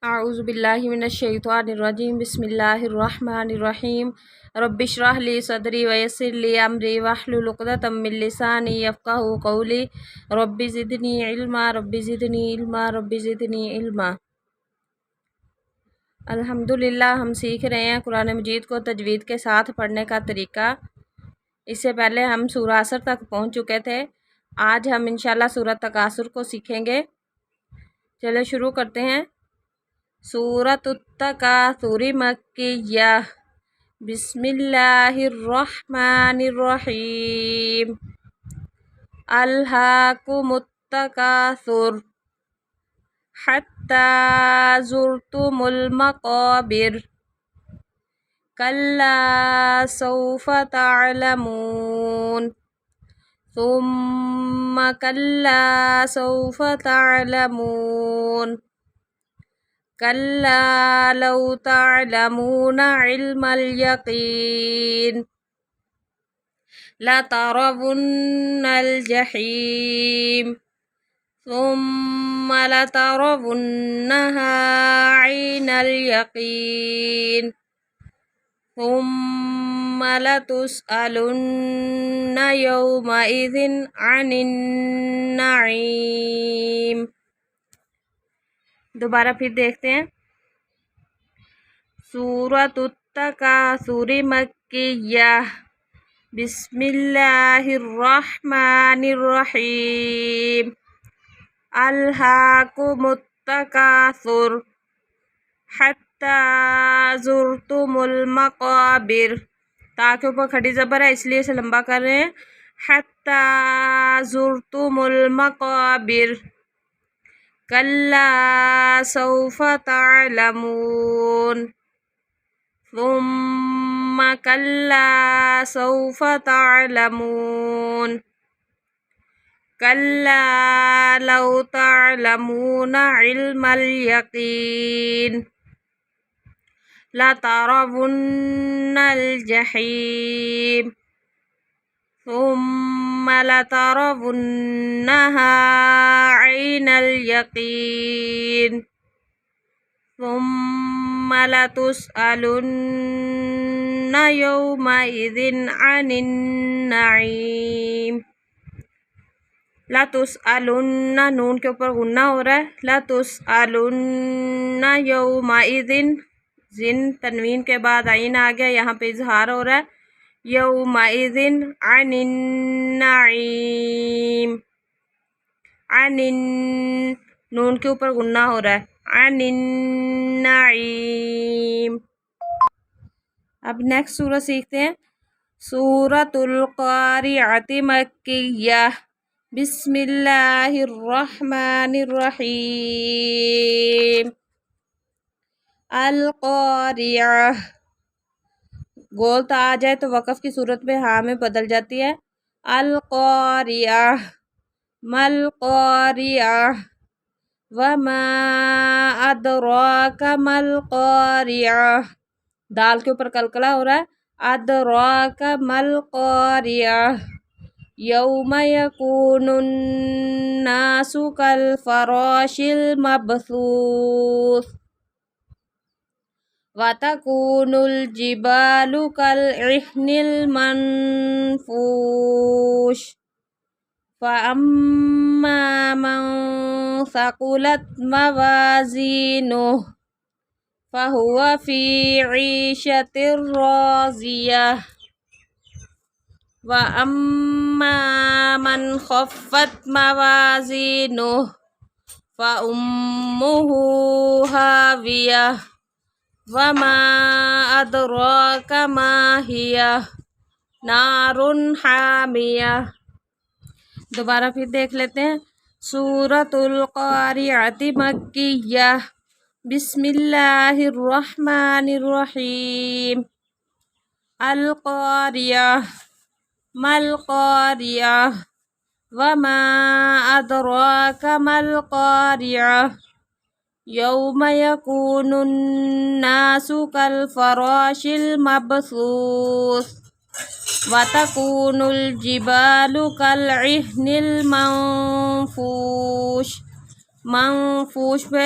اعوذ باللہ من الشیطان الرجیم بسم اللہ الرحمن الرحیم رب اشرح لی صدری ویسر لی امری واحلل عقدۃ من لسانی یفقہوا قولی رب زدنی علما رب زدنی علما رب زدنی علما۔ الحمدللہ ہم سیکھ رہے ہیں قرآن مجید کو تجوید کے ساتھ پڑھنے کا طریقہ۔ اس سے پہلے ہم سورہ عصر تک پہنچ چکے تھے، آج ہم انشاءاللہ سورہ تکاثر کو سیکھیں گے۔ چلے شروع کرتے ہیں۔ سورۃ التکاثر مکیہ، بسم اللہ الرحمن الرحیم۔ الہاکم التکاثر حتی زرتم المقابر، کلا سوف تعلمون ثم کلا سوف تعلمون کلا لو تعلمون علم الیقین لترون الجحیم ثم لترونها عین الیقین ثم لتسألن یومئذ عن النعیم۔ دوبارہ پھر دیکھتے ہیں۔ سورۃ التکاثر مکیہ، بسم اللہ الرحمن الرحیم۔ الہاکم التکاثر حتی زرتم المقابر، تا کے اوپر کھڑی زبر ہے اس لیے اسے لمبا کر رہے ہیں۔ حتی زرتم المقابر، کلا سوف تعلمون ثم کلا سوف تعلمون کلا لو تعلمون علم الیقین لترون الجحیم ثم لترونها عین الیقین ثم لتسألن یومئذ عن النعیم۔ لتسألن، نون کے اوپر غنہ ہو رہا ہے۔ لتسألن یومئذ، زن تنوین کے بعد عین آ گیا، یہاں پہ اظہار ہو رہا ہے۔ یومئذ عن النعیم، عن نون کے اوپر غنہ ہو رہا ہے، عن النعیم۔ اب نیکسٹ سورہ سیکھتے ہیں۔ سورۃ القاریعۃ مکیہ، بسم اللہ الرحمن الرحیم۔ القاریعہ، گول تا آ جائے تو وقف کی صورت میں ہاں میں بدل جاتی ہے۔ القاریعہ، مالقاریعہ، وما ادراک مالقاریعہ، دال کے اوپر قلقلہ ہو رہا ہے۔ ادراک مالقاریعہ، یوم یکون الناس کالفراش المبثوث وَتَكُونُ الْجِبَالُ كَالْعِهْنِ الْمَنْفُوشِ فَأَمَّا مَنْ ثَقُلَتْ مَوَازِينُهُ فَهُوَ فِي عِيشَةٍ رَاضِيَةٍ وَأَمَّا مَنْ خَفَّتْ مَوَازِينُهُ فَأُمُّهُ هَاوِيَةٌ وَمَا أَدْرَاكَ مَا هِيَ نَارٌ حَامِيَةٌ۔ دوبارہ پھر دیکھ لیتے ہیں۔ سورۃ القاریعۃ مکیہ، بسم اللہ الرحمن الرحیم۔ القاریعہ، مالقاریعہ، وما أدراک مالقاریعہ، یوم یکون الناس کالفراش المبثوث وَتَكُونُ الْجِبَالُ كَالْعِهْنِ الْمَنْفُوشِ، منفوش پہ